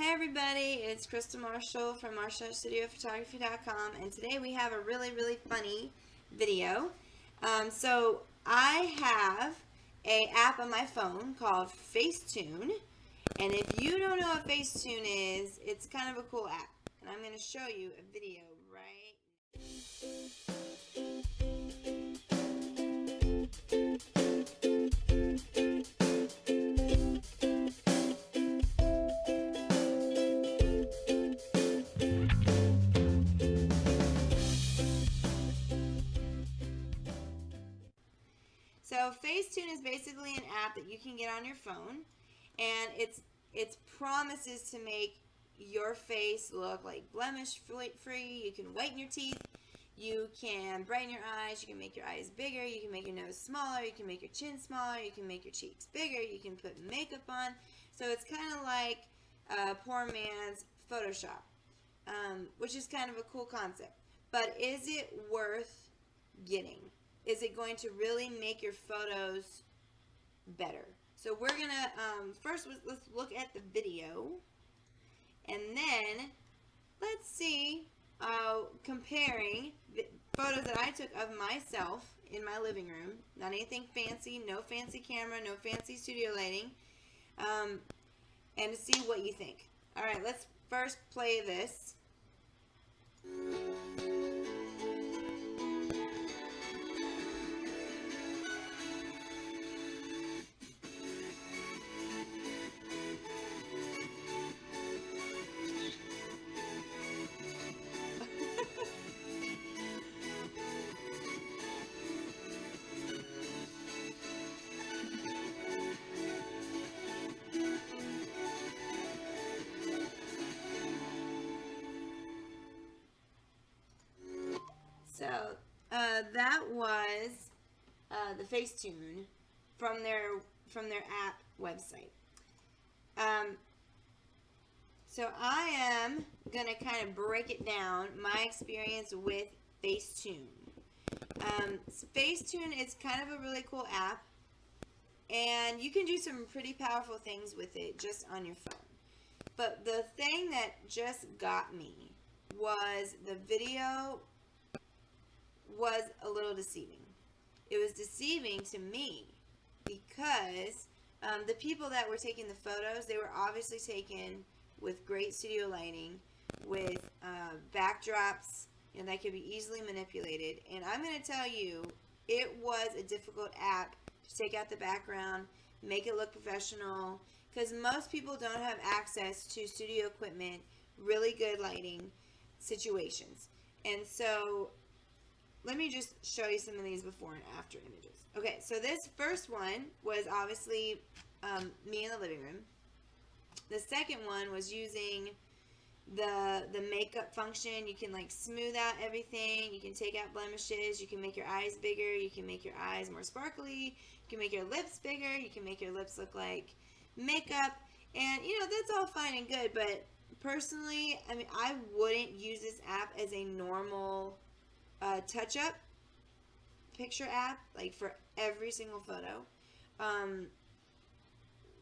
Hey everybody, it's Krista Marshall from MarshallStudioPhotography.com, and today we have a really funny video. So I have a app on my phone called Facetune, and if you don't know what Facetune is, it's kind of a cool app, and I'm going to show you a video right So Facetune is basically an app that you can get on your phone, and it's promises to make your face look like blemish free. You can whiten your teeth, you can brighten your eyes, you can make your eyes bigger, you can make your nose smaller, you can make your chin smaller, you can make your cheeks bigger, you can put makeup on. So it's kind of like poor man's Photoshop, which is kind of a cool concept. But is it worth getting? Is it going to really make your photos better? So we're going to, first let's look at the video. And then let's see, comparing the photos that I took of myself in my living room. Not anything fancy, no fancy camera, no fancy studio lighting. And to see what you think. Alright, let's first play this. So that was the Facetune from their app website. So I am gonna kind of break it down, my experience with Facetune. Facetune is kind of a really cool app, and you can do some pretty powerful things with it just on your phone. But the thing that just got me was the video was a little deceiving. It was deceiving to me because the people that were taking the photos, they were obviously taken with great studio lighting, with backdrops, and that could be easily manipulated. And I'm going to tell you, it was a difficult app to take out the background, make it look professional, because most people don't have access to studio equipment, really good lighting situations. And so let me just show you some of these before and after images. Okay, so this first one was obviously me in the living room. The second one was using the makeup function. You can like smooth out everything. You can take out blemishes. You can make your eyes bigger. You can make your eyes more sparkly. You can make your lips bigger. You can make your lips look like makeup. And you know, that's all fine and good, but personally, I mean, I wouldn't use this app as a normal touch-up picture app, like for every single photo.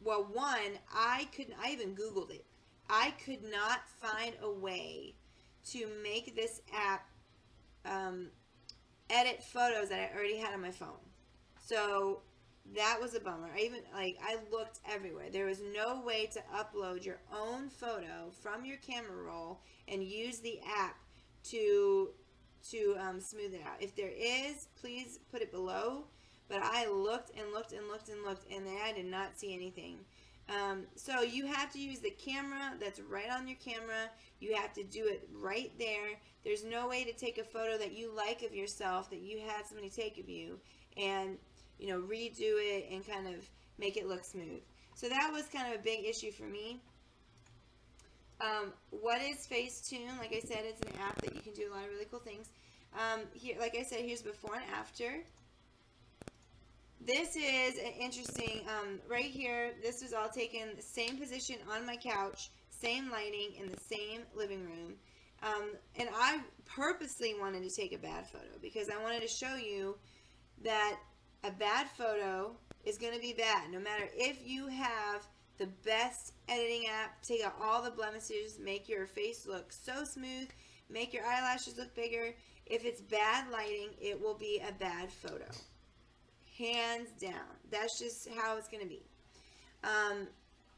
Well, one, I even Googled it. I could not find a way to make this app edit photos that I already had on my phone. So that was a bummer. I looked everywhere. There was no way to upload your own photo from your camera roll and use the app to smooth it out. If there is, please put it below. But I looked and looked and looked and looked, and I did not see anything. So you have to use the camera that's right on your camera. You have to do it right there. There's no way to take a photo that you like of yourself, that you had somebody take of you, and you know, redo it and kind of make it look smooth. So that was kind of a big issue for me. What is Facetune? Like I said, it's an app that you can do a lot of really cool things. Here, like I said, here's before and after. This is an interesting, right here, this was all taken the same position on my couch, same lighting, in the same living room. And I purposely wanted to take a bad photo because I wanted to show you that a bad photo is going to be bad. No matter if you have the best editing app. Take out all the blemishes, make your face look so smooth, make your eyelashes look bigger. If it's bad lighting, it will be a bad photo. Hands down. That's just how it's going to be.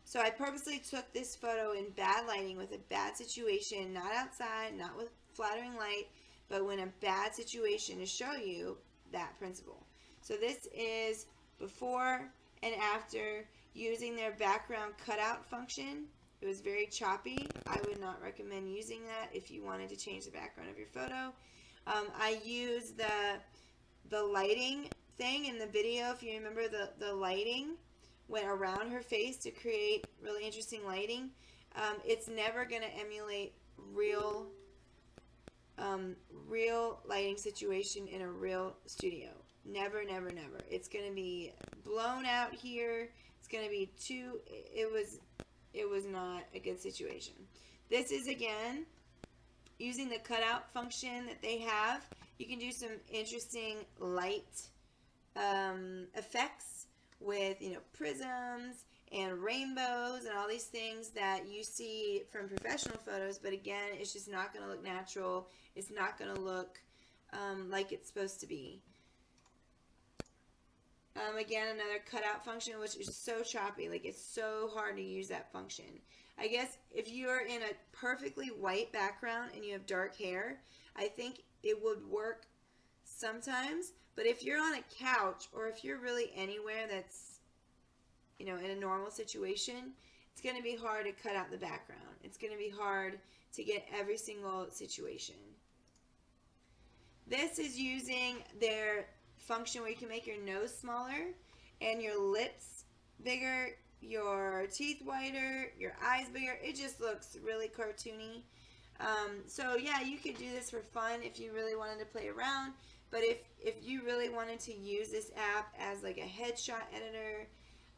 So I purposely took this photo in bad lighting with a bad situation, not outside, not with flattering light, but when a bad situation to show you that principle. So this is before and after using their background cutout function. It was very choppy. I would not recommend using that if you wanted to change the background of your photo. I used the lighting thing in the video. If you remember, the lighting went around her face to create really interesting lighting. It's never going to emulate real lighting situation in a real studio. Never, never, never. It's going to be blown out here. It's going to be it was not a good situation. This is, again, using the cutout function that they have. You can do some interesting light effects with, prisms and rainbows and all these things that you see from professional photos, but again, it's just not going to look natural. It's not going to look like it's supposed to be. Again, another cutout function, which is so choppy. Like, it's so hard to use that function. I guess if you're in a perfectly white background and you have dark hair, I think it would work sometimes. But if you're on a couch, or if you're really anywhere that's, in a normal situation, it's going to be hard to cut out the background. It's going to be hard to get every single situation. This is using their function where you can make your nose smaller and your lips bigger, your teeth whiter, your eyes bigger. It just looks really cartoony. So yeah, you could do this for fun if you really wanted to play around. But if you really wanted to use this app as like a headshot editor,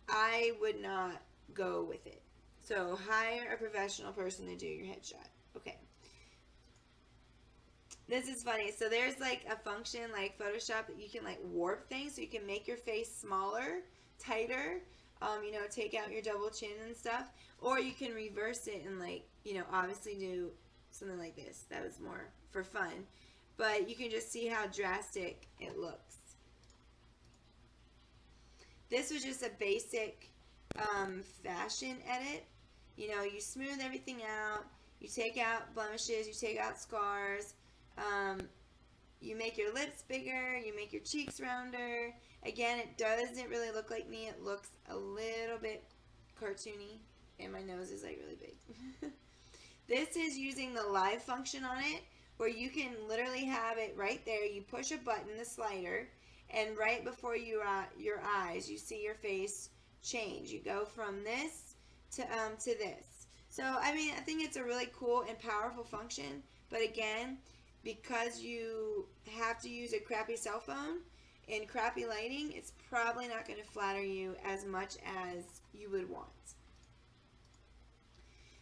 I would not go with it. So hire a professional person to do your headshot. Okay. This is funny. So there's like a function like Photoshop that you can like warp things, so you can make your face smaller, tighter, take out your double chin and stuff, or you can reverse it and like, obviously do something like this. That was more for fun, but you can just see how drastic it looks. This was just a basic fashion edit. You smooth everything out, you take out blemishes, you take out scars, you make your lips bigger, you make your cheeks rounder. Again, it doesn't really look like me. It looks a little bit cartoony, and my nose is like really big. This is using the live function on it, where you can literally have it right there. You push a button, the slider, and right before your eyes, you see your face change. You go from this to this. So, I think it's a really cool and powerful function, but again, because you have to use a crappy cell phone in crappy lighting, it's probably not going to flatter you as much as you would want.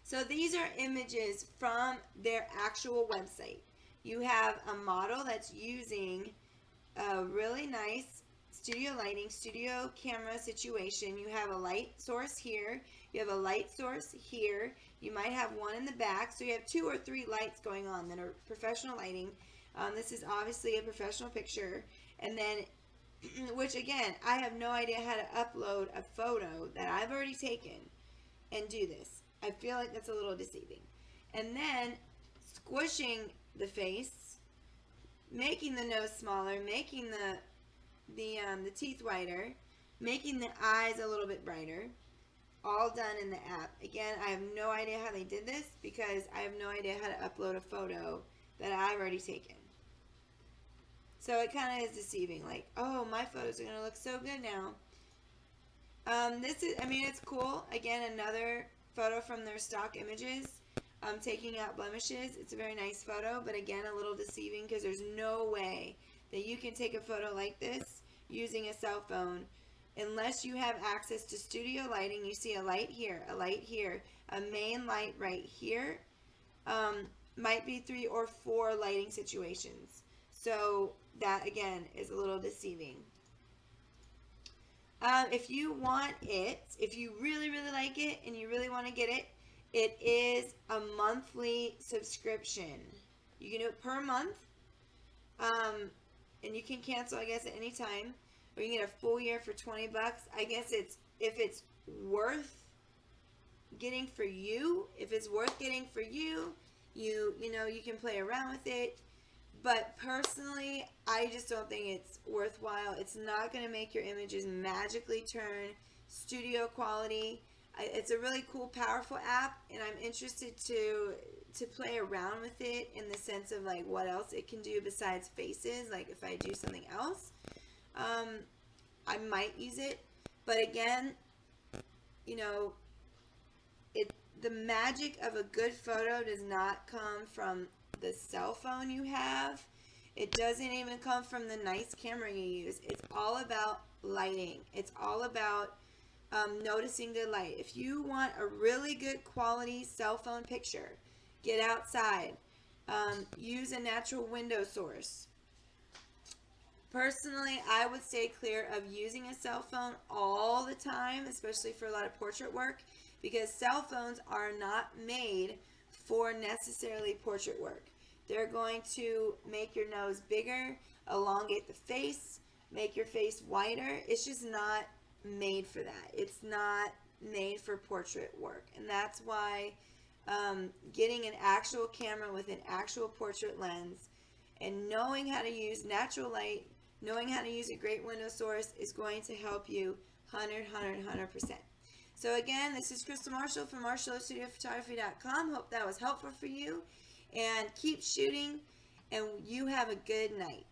So these are images from their actual website. You have a model that's using a really nice studio lighting, studio camera situation. You have a light source here. You have a light source here. You might have one in the back. So you have 2 or 3 lights going on that are professional lighting. This is obviously a professional picture. And then, which again, I have no idea how to upload a photo that I've already taken and do this. I feel like that's a little deceiving. And then squishing the face, making the nose smaller, making the teeth whiter, making the eyes a little bit brighter, all done in the app. Again, I have no idea how they did this because I have no idea how to upload a photo that I've already taken. So it kind of is deceiving, like, oh, my photos are going to look so good now. This is, it's cool. Again, another photo from their stock images, taking out blemishes. It's a very nice photo, but again, a little deceiving because there's no way that you can take a photo like this using a cell phone unless you have access to studio lighting. You see a light here, a main light right here, might be 3 or 4 lighting situations. So that, again, is a little deceiving. If you want it, if you really, really like it and you really want to get it, it is a monthly subscription. You can do it per month, and you can cancel, I guess, at any time, or you can get a full year for $20. I guess it's if it's worth getting for you. If it's worth getting for you, you know you can play around with it. But personally, I just don't think it's worthwhile. It's not going to make your images magically turn studio quality. It's a really cool, powerful app, and I'm interested to play around with it in the sense of like what else it can do besides faces. Like if I do something else, I might use it. But again, you know, the magic of a good photo does not come from the cell phone you have. It doesn't even come from the nice camera you use. It's all about lighting. It's all about noticing the light. If you want a really good quality cell phone picture, get outside. Use a natural window source. Personally, I would stay clear of using a cell phone all the time, especially for a lot of portrait work, because cell phones are not made for necessarily portrait work. They're going to make your nose bigger, elongate the face, make your face wider. It's just not made for that. It's not made for portrait work. And that's why getting an actual camera with an actual portrait lens and knowing how to use natural light, knowing how to use a great window source is going to help you 100%. So again, this is Crystal Marshall from MarshallStudioPhotography.com. Hope that was helpful for you. And keep shooting, and you have a good night.